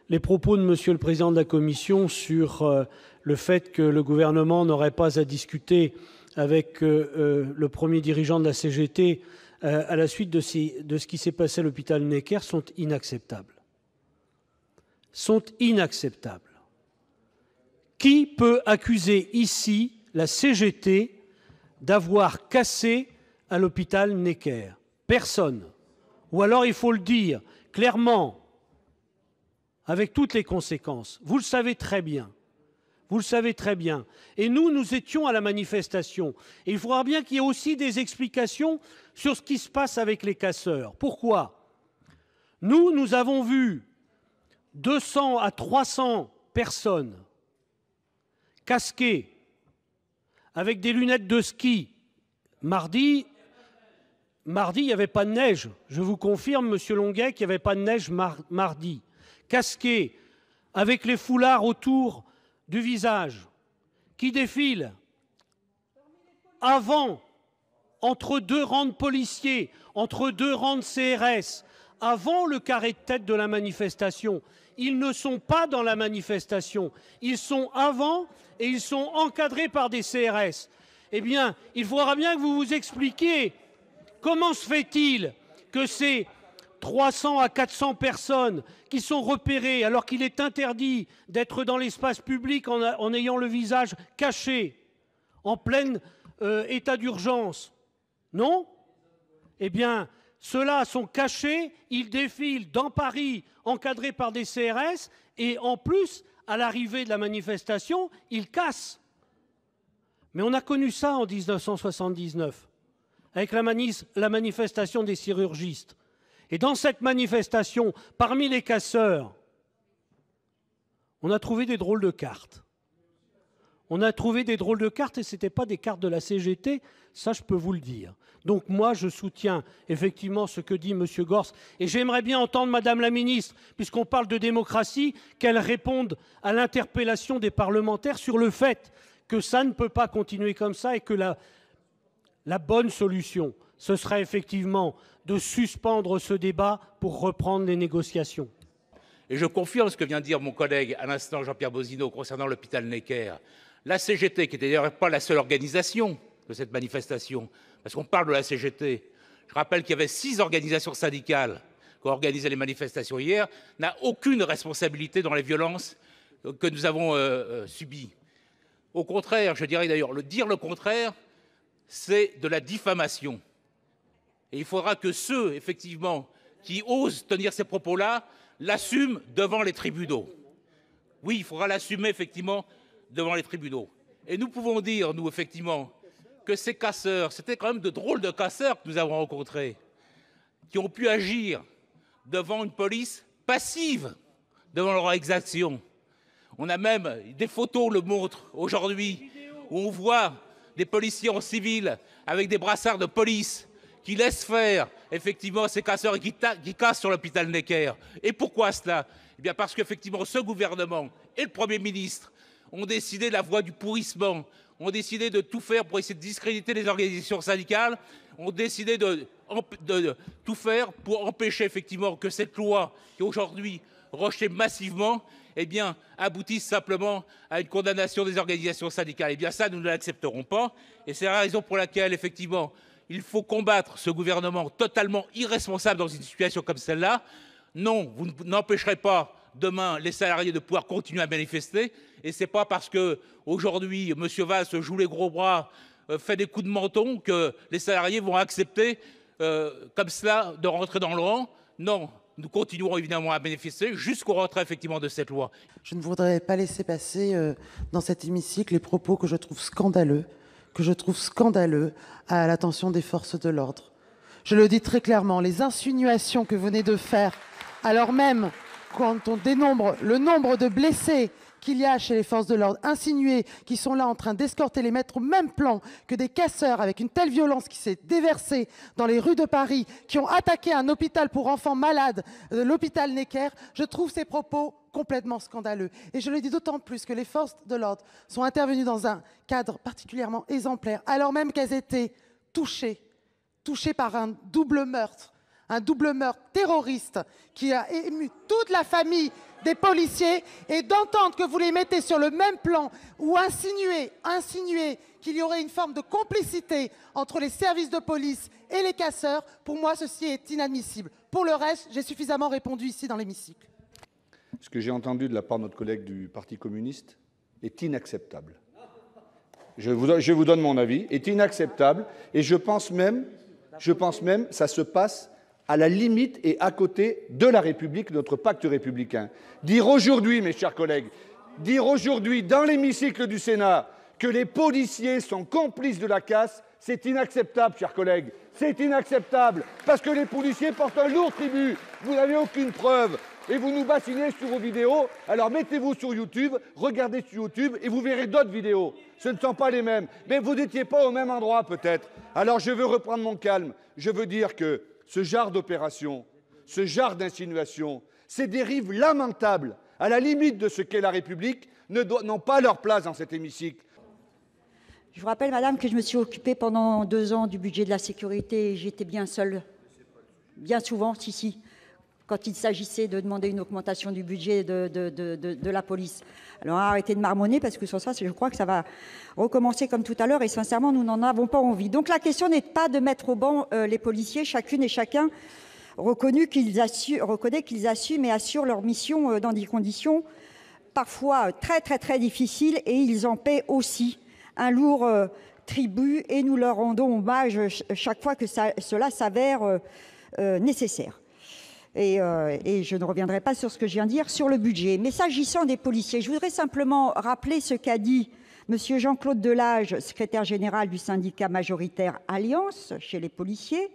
les propos de Monsieur le Président de la Commission sur le fait que le gouvernement n'aurait pas à discuter avec le premier dirigeant de la CGT à la suite de ce qui s'est passé à l'hôpital Necker sont inacceptables. Sont inacceptables. Qui peut accuser ici la CGT d'avoir cassé à l'hôpital Necker? Personne. Ou alors il faut le dire clairement, avec toutes les conséquences. Vous le savez très bien. Vous le savez très bien. Et nous étions à la manifestation. Et il faudra bien qu'il y ait aussi des explications sur ce qui se passe avec les casseurs. Pourquoi? Nous avons vu 200 à 300 personnes casquées avec des lunettes de ski. Mardi, il n'y avait pas de neige. Je vous confirme, Monsieur Longuet, qu'il n'y avait pas de neige mardi. Casqués, avec les foulards autour du visage, qui défilent avant, entre deux rangs de policiers, entre deux rangs de CRS, avant le carré de tête de la manifestation. Ils ne sont pas dans la manifestation. Ils sont avant et ils sont encadrés par des CRS. Eh bien, il faudra bien que vous vous expliquiez comment se fait-il que ces 300 à 400 personnes qui sont repérées alors qu'il est interdit d'être dans l'espace public en ayant le visage caché, en plein état d'urgence, non? Eh bien, ceux-là sont cachés, ils défilent dans Paris, encadrés par des CRS, et en plus, à l'arrivée de la manifestation, ils cassent. Mais on a connu ça en 1979, avec la manifestation des chirurgistes. Et dans cette manifestation, parmi les casseurs, on a trouvé des drôles de cartes. On a trouvé des drôles de cartes et ce n'étaient pas des cartes de la CGT, ça je peux vous le dire. Donc moi je soutiens effectivement ce que dit M. Gors et j'aimerais bien entendre Madame la Ministre, puisqu'on parle de démocratie, qu'elle réponde à l'interpellation des parlementaires sur le fait que ça ne peut pas continuer comme ça et que la bonne solution, ce serait effectivement de suspendre ce débat pour reprendre les négociations. Et je confirme ce que vient de dire mon collègue à l'instant, Jean-Pierre Bosino, concernant l'hôpital Necker. La CGT, qui n'était d'ailleurs pas la seule organisation de cette manifestation, parce qu'on parle de la CGT, je rappelle qu'il y avait 6 organisations syndicales qui ont organisé les manifestations hier, n'a aucune responsabilité dans les violences que nous avons subies. Au contraire, je dirais d'ailleurs, dire le contraire, c'est de la diffamation. Et il faudra que ceux, effectivement, qui osent tenir ces propos-là, l'assument devant les tribunaux. Oui, il faudra l'assumer, effectivement, devant les tribunaux. Et nous pouvons dire, nous, effectivement, que ces casseurs, c'était quand même de drôles de casseurs que nous avons rencontrés, qui ont pu agir devant une police passive, devant leur exaction. On a même, des photos le montrent aujourd'hui, où on voit des policiers en civil avec des brassards de police qui laissent faire, effectivement, ces casseurs et qui cassent sur l'hôpital Necker. Et pourquoi cela? Eh bien parce qu'effectivement, ce gouvernement et le Premier ministre ont décidé la voie du pourrissement, ont décidé de tout faire pour essayer de discréditer les organisations syndicales, ont décidé de tout faire pour empêcher effectivement que cette loi, qui est aujourd'hui rejetée massivement, eh bien, aboutisse simplement à une condamnation des organisations syndicales. Eh bien ça, nous ne l'accepterons pas. Et c'est la raison pour laquelle, effectivement, il faut combattre ce gouvernement totalement irresponsable dans une situation comme celle-là. Non, vous n'empêcherez pas demain les salariés de pouvoir continuer à manifester. Et ce n'est pas parce qu'aujourd'hui, M. Valls joue les gros bras, fait des coups de menton, que les salariés vont accepter comme cela de rentrer dans le rang. Non, nous continuerons évidemment à manifester jusqu'au retrait effectivement de cette loi. Je ne voudrais pas laisser passer dans cet hémicycle les propos que je trouve scandaleux à l'attention des forces de l'ordre. Je le dis très clairement, les insinuations que vous venez de faire, alors même quand on dénombre le nombre de blessés qu'il y a chez les forces de l'ordre, insinuer qu'ils sont là en train d'escorter, les mettre au même plan que des casseurs avec une telle violence qui s'est déversée dans les rues de Paris, qui ont attaqué un hôpital pour enfants malades, l'hôpital Necker, je trouve ces propos complètement scandaleux. Et je le dis d'autant plus que les forces de l'ordre sont intervenues dans un cadre particulièrement exemplaire, alors même qu'elles étaient touchées par un double meurtre terroriste qui a ému toute la famille des policiers et d'entendre que vous les mettez sur le même plan ou insinuer qu'il y aurait une forme de complicité entre les services de police et les casseurs, pour moi, ceci est inadmissible. Pour le reste, j'ai suffisamment répondu ici dans l'hémicycle. Ce que j'ai entendu de la part de notre collègue du Parti communiste est inacceptable. Je vous donne mon avis, est inacceptable, et je pense même, ça se passe à la limite et à côté de la République, notre pacte républicain. Dire aujourd'hui, mes chers collègues, dire aujourd'hui dans l'hémicycle du Sénat que les policiers sont complices de la casse, c'est inacceptable, chers collègues. C'est inacceptable, parce que les policiers portent un lourd tribut. Vous n'avez aucune preuve. Et vous nous bassinez sur vos vidéos. Alors mettez-vous sur YouTube, regardez sur YouTube et vous verrez d'autres vidéos. Ce ne sont pas les mêmes. Mais vous n'étiez pas au même endroit peut-être. Alors je veux reprendre mon calme. Je veux dire que ce genre d'opération, ce genre d'insinuation, ces dérives lamentables, à la limite de ce qu'est la République, n'ont pas leur place dans cet hémicycle. Je vous rappelle, madame, que je me suis occupée pendant 2 ans du budget de la sécurité et j'étais bien seule. Bien souvent, si. Quand il s'agissait de demander une augmentation du budget de la police. Alors arrêtez de marmonner parce que sur ça, je crois que ça va recommencer comme tout à l'heure et sincèrement, nous n'en avons pas envie. Donc la question n'est pas de mettre au banc les policiers, chacune et chacun reconnaît qu'ils assument et assurent leur mission dans des conditions parfois très difficiles et ils en paient aussi un lourd tribut et nous leur rendons hommage chaque fois que cela s'avère nécessaire. Et je ne reviendrai pas sur ce que je viens de dire sur le budget. Mais s'agissant des policiers, je voudrais simplement rappeler ce qu'a dit M. Jean-Claude Delage, secrétaire général du syndicat majoritaire Alliance chez les policiers,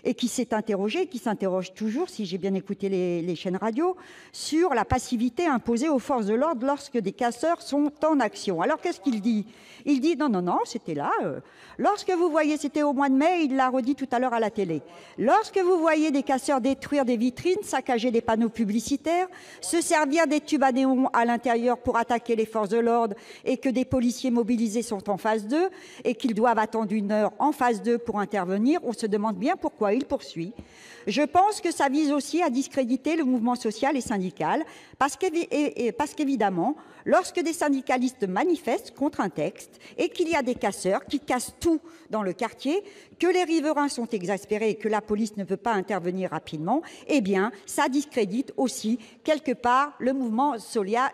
et qui s'est interrogé, qui s'interroge toujours, si j'ai bien écouté les chaînes radio, sur la passivité imposée aux forces de l'ordre lorsque des casseurs sont en action. Alors qu'est-ce qu'il dit ? Il dit non, c'était là. Lorsque vous voyez, c'était au mois de mai, il l'a redit tout à l'heure à la télé. Lorsque vous voyez des casseurs détruire des vitrines, saccager des panneaux publicitaires, se servir des tubes à néon à l'intérieur pour attaquer les forces de l'ordre et que des policiers mobilisés sont en phase 2 et qu'ils doivent attendre 1 heure en phase 2 pour intervenir, on se demande bien pourquoi. Il poursuit. Je pense que ça vise aussi à discréditer le mouvement social et syndical parce qu'évidemment, lorsque des syndicalistes manifestent contre un texte et qu'il y a des casseurs qui cassent tout dans le quartier, que les riverains sont exaspérés et que la police ne peut pas intervenir rapidement, eh bien, ça discrédite aussi quelque part le mouvement social.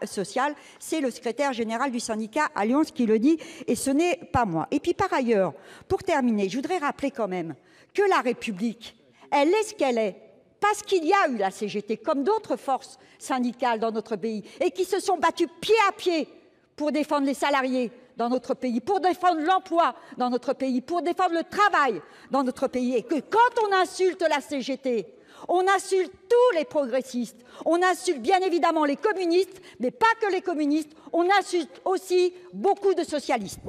C'est le secrétaire général du syndicat Alliance qui le dit et ce n'est pas moi. Et puis par ailleurs, pour terminer, je voudrais rappeler quand même que la République, elle est ce qu'elle est parce qu'il y a eu la CGT, comme d'autres forces syndicales dans notre pays, et qui se sont battues pied à pied pour défendre les salariés dans notre pays, pour défendre l'emploi dans notre pays, pour défendre le travail dans notre pays. Et que quand on insulte la CGT, on insulte tous les progressistes, on insulte bien évidemment les communistes, mais pas que les communistes, on insulte aussi beaucoup de socialistes.